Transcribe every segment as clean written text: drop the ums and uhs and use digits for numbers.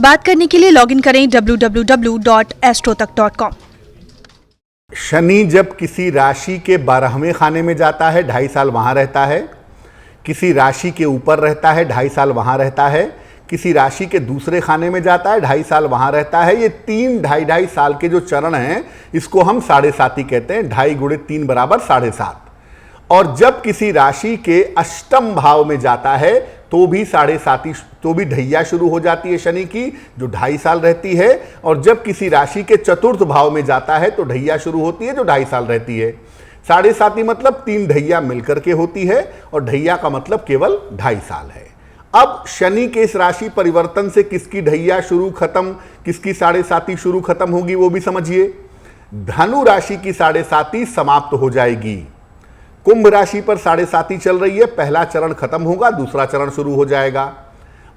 बात करने के लिए लॉगिन करें www.astrotak.com। शनि जब किसी राशि के 12वें खाने में जाता है 2.5 साल वहां रहता है, किसी राशि के ऊपर रहता है 2.5 साल वहां रहता है, किसी राशि के दूसरे खाने में जाता है 2.5 साल वहां रहता है। ये 3 2.5 साल के जो चरण हैं इसको हम 7.5 कहते हैं। 2.5 × 3 = 7.5। और जब किसी राशि के अष्टम भाव में जाता है तो भी 7.5, तो भी ढैया शुरू हो जाती है शनि की, जो 2.5 साल रहती है। और जब किसी राशि के चतुर्थ भाव में जाता है तो ढैया शुरू होती है, जो 2.5 साल रहती है। 7.5 मतलब 3 ढैया मिलकर के होती है, और ढैया का मतलब केवल 2.5 साल है। अब शनि के इस राशि परिवर्तन से किसकी ढैया शुरू खत्म, किसकी 7.5 शुरू खत्म होगी वो भी समझिए। धनु राशि की 7.5 समाप्त हो जाएगी। कुंभ राशि पर 7.5 चल रही है, पहला चरण खत्म होगा, दूसरा चरण शुरू हो जाएगा।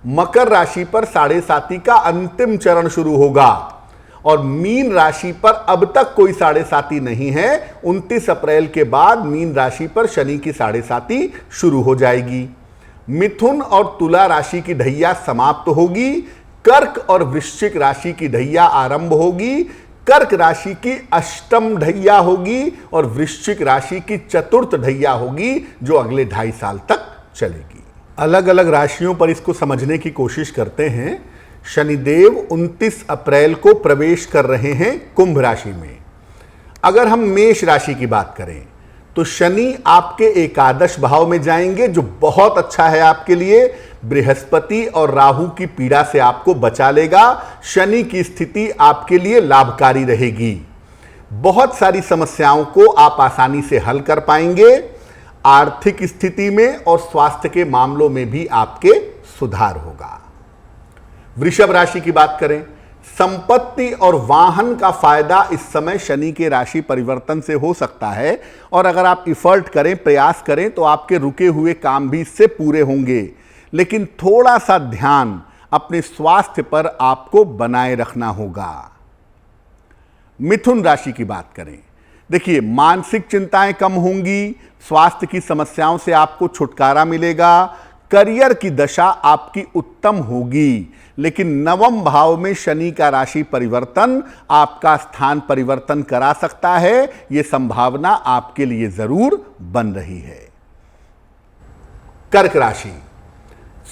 मकर राशि पर 7.5 का अंतिम चरण शुरू होगा। और मीन राशि पर अब तक कोई 7.5 नहीं है। 29 अप्रैल के बाद मीन राशि पर शनि की 7.5 शुरू हो जाएगी। मिथुन और तुला राशि की ढैया समाप्त होगी। कर्क और वृश्चिक राशि की ढैया आरंभ होगी। कर्क राशि की अष्टम ढैया होगी और वृश्चिक राशि की चतुर्थ ढैया होगी, जो अगले 2.5 साल तक चलेगी। अलग अलग राशियों पर इसको समझने की कोशिश करते हैं। शनिदेव 29 अप्रैल को प्रवेश कर रहे हैं कुंभ राशि में। अगर हम मेष राशि की बात करें तो शनि आपके एकादश भाव में जाएंगे, जो बहुत अच्छा है आपके लिए। बृहस्पति और राहु की पीड़ा से आपको बचा लेगा। शनि की स्थिति आपके लिए लाभकारी रहेगी। बहुत सारी समस्याओं को आप आसानी से हल कर पाएंगे। आर्थिक स्थिति में और स्वास्थ्य के मामलों में भी आपके सुधार होगा। वृषभ राशि की बात करें, संपत्ति और वाहन का फायदा इस समय शनि के राशि परिवर्तन से हो सकता है। और अगर आप इफर्ट करें, प्रयास करें, तो आपके रुके हुए काम भी इससे पूरे होंगे। लेकिन थोड़ा सा ध्यान अपने स्वास्थ्य पर आपको बनाए रखना होगा। मिथुन राशि की बात करें, देखिए मानसिक चिंताएं कम होंगी, स्वास्थ्य की समस्याओं से आपको छुटकारा मिलेगा। करियर की दशा आपकी उत्तम होगी। लेकिन नवम भाव में शनि का राशि परिवर्तन आपका स्थान परिवर्तन करा सकता है। यह संभावना आपके लिए जरूर बन रही है। कर्क राशि,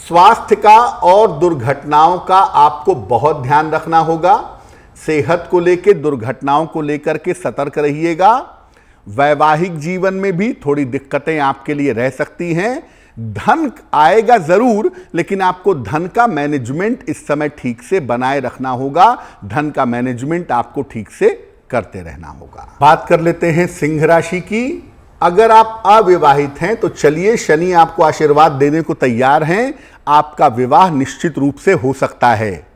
स्वास्थ्य का और दुर्घटनाओं का आपको बहुत ध्यान रखना होगा। सेहत को लेकर, दुर्घटनाओं को लेकर के सतर्क रहिएगा। वैवाहिक जीवन में भी थोड़ी दिक्कतें आपके लिए रह सकती हैं। धन आएगा जरूर, लेकिन आपको धन का मैनेजमेंट इस समय ठीक से बनाए रखना होगा। धन का मैनेजमेंट आपको ठीक से करते रहना होगा। बात कर लेते हैं सिंह राशि की। अगर आप अविवाहित हैं तो चलिए, शनि आपको आशीर्वाद देने को तैयार हैं। आपका विवाह निश्चित रूप से हो सकता है।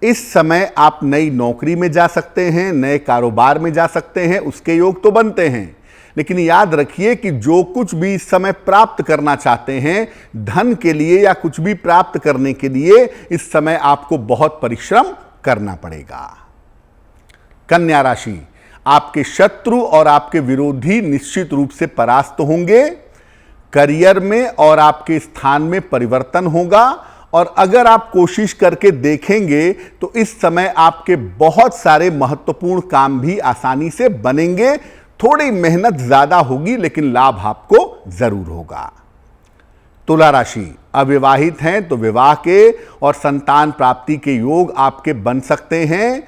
इस समय आप नई नौकरी में जा सकते हैं, नए कारोबार में जा सकते हैं, उसके योग तो बनते हैं। लेकिन याद रखिए कि जो कुछ भी इस समय प्राप्त करना चाहते हैं, धन के लिए या कुछ भी प्राप्त करने के लिए, इस समय आपको बहुत परिश्रम करना पड़ेगा। कन्या राशि, आपके शत्रु और आपके विरोधी निश्चित रूप से परास्त होंगे। करियर में और आपके स्थान में परिवर्तन होगा। और अगर आप कोशिश करके देखेंगे तो इस समय आपके बहुत सारे महत्वपूर्ण काम भी आसानी से बनेंगे। थोड़ी मेहनत ज्यादा होगी, लेकिन लाभ आपको जरूर होगा। तुला राशि, अविवाहित हैं तो विवाह के और संतान प्राप्ति के योग आपके बन सकते हैं।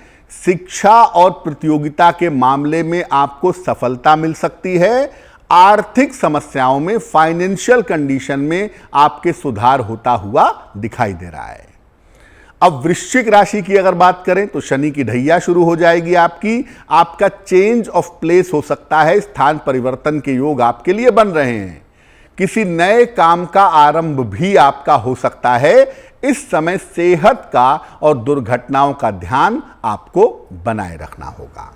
शिक्षा और प्रतियोगिता के मामले में आपको सफलता मिल सकती है। आर्थिक समस्याओं में, फाइनेंशियल कंडीशन में आपके सुधार होता हुआ दिखाई दे रहा है। अब वृश्चिक राशि की अगर बात करें तो शनि की ढैया शुरू हो जाएगी आपकी। आपका चेंज ऑफ प्लेस हो सकता है। स्थान परिवर्तन के योग आपके लिए बन रहे हैं। किसी नए काम का आरंभ भी आपका हो सकता है। इस समय सेहत का और दुर्घटनाओं का ध्यान आपको बनाए रखना होगा।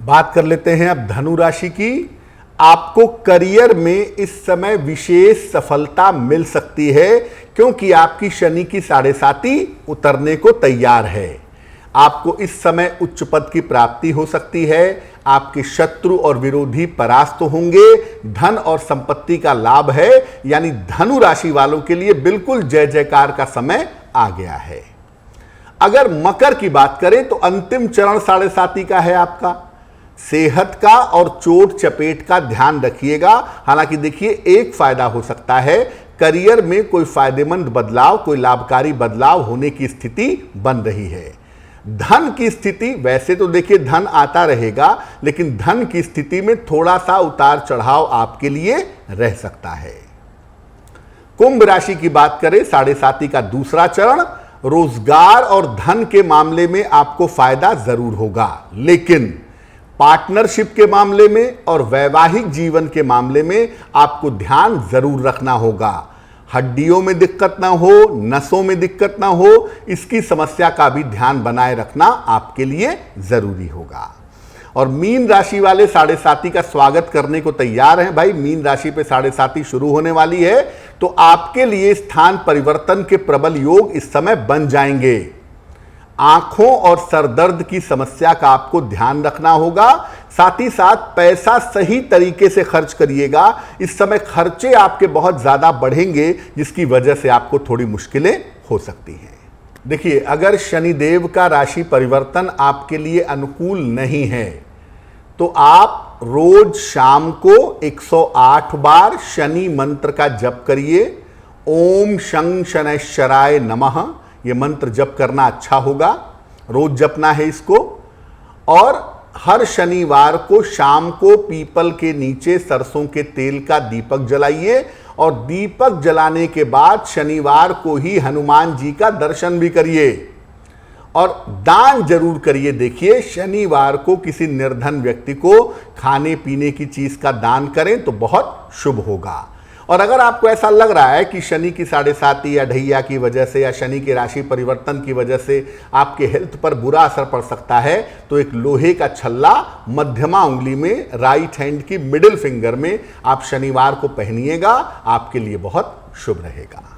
बात कर लेते हैं अब धनु राशि की। आपको करियर में इस समय विशेष सफलता मिल सकती है, क्योंकि आपकी शनि की 7.5 उतरने को तैयार है। आपको इस समय उच्च पद की प्राप्ति हो सकती है। आपके शत्रु और विरोधी परास्त होंगे। धन और संपत्ति का लाभ है। यानी धनु राशि वालों के लिए बिल्कुल जय जयकार का समय आ गया है। अगर मकर की बात करें तो अंतिम चरण साढ़े साती का है आपका। सेहत का और चोट चपेट का ध्यान रखिएगा। हालांकि देखिए, एक फायदा हो सकता है, करियर में कोई फायदेमंद बदलाव, कोई लाभकारी बदलाव होने की स्थिति बन रही है। धन की स्थिति, वैसे तो देखिए धन आता रहेगा, लेकिन धन की स्थिति में थोड़ा सा उतार चढ़ाव आपके लिए रह सकता है। कुंभ राशि की बात करें, साढ़े साती का दूसरा चरण, रोजगार और धन के मामले में आपको फायदा जरूर होगा, लेकिन पार्टनरशिप के मामले में और वैवाहिक जीवन के मामले में आपको ध्यान जरूर रखना होगा। हड्डियों में दिक्कत ना हो, नसों में दिक्कत ना हो, इसकी समस्या का भी ध्यान बनाए रखना आपके लिए जरूरी होगा। और मीन राशि वाले साढ़े साती का स्वागत करने को तैयार हैं। भाई, मीन राशि पे साढ़े साती शुरू होने वाली है, तो आपके लिए स्थान परिवर्तन के प्रबल योग इस समय बन जाएंगे। आंखों और सरदर्द की समस्या का आपको ध्यान रखना होगा। साथ ही साथ पैसा सही तरीके से खर्च करिएगा। इस समय खर्चे आपके बहुत ज्यादा बढ़ेंगे, जिसकी वजह से आपको थोड़ी मुश्किलें हो सकती हैं। देखिए, अगर शनिदेव का राशि परिवर्तन आपके लिए अनुकूल नहीं है तो आप रोज शाम को 108 बार शनि मंत्र का जप करिए। ओम शं शनैश्चराय नमः, ये मंत्र जप करना अच्छा होगा, रोज जपना है इसको। और हर शनिवार को शाम को पीपल के नीचे सरसों के तेल का दीपक जलाइए, और दीपक जलाने के बाद शनिवार को ही हनुमान जी का दर्शन भी करिए और दान जरूर करिए। देखिए, शनिवार को किसी निर्धन व्यक्ति को खाने पीने की चीज का दान करें तो बहुत शुभ होगा। और अगर आपको ऐसा लग रहा है कि शनि की साढ़े साती या ढैया की वजह से या शनि के राशि परिवर्तन की वजह से आपके हेल्थ पर बुरा असर पड़ सकता है, तो एक लोहे का छल्ला मध्यमा उंगली में, राइट हैंड की मिडिल फिंगर में आप शनिवार को पहनिएगा, आपके लिए बहुत शुभ रहेगा।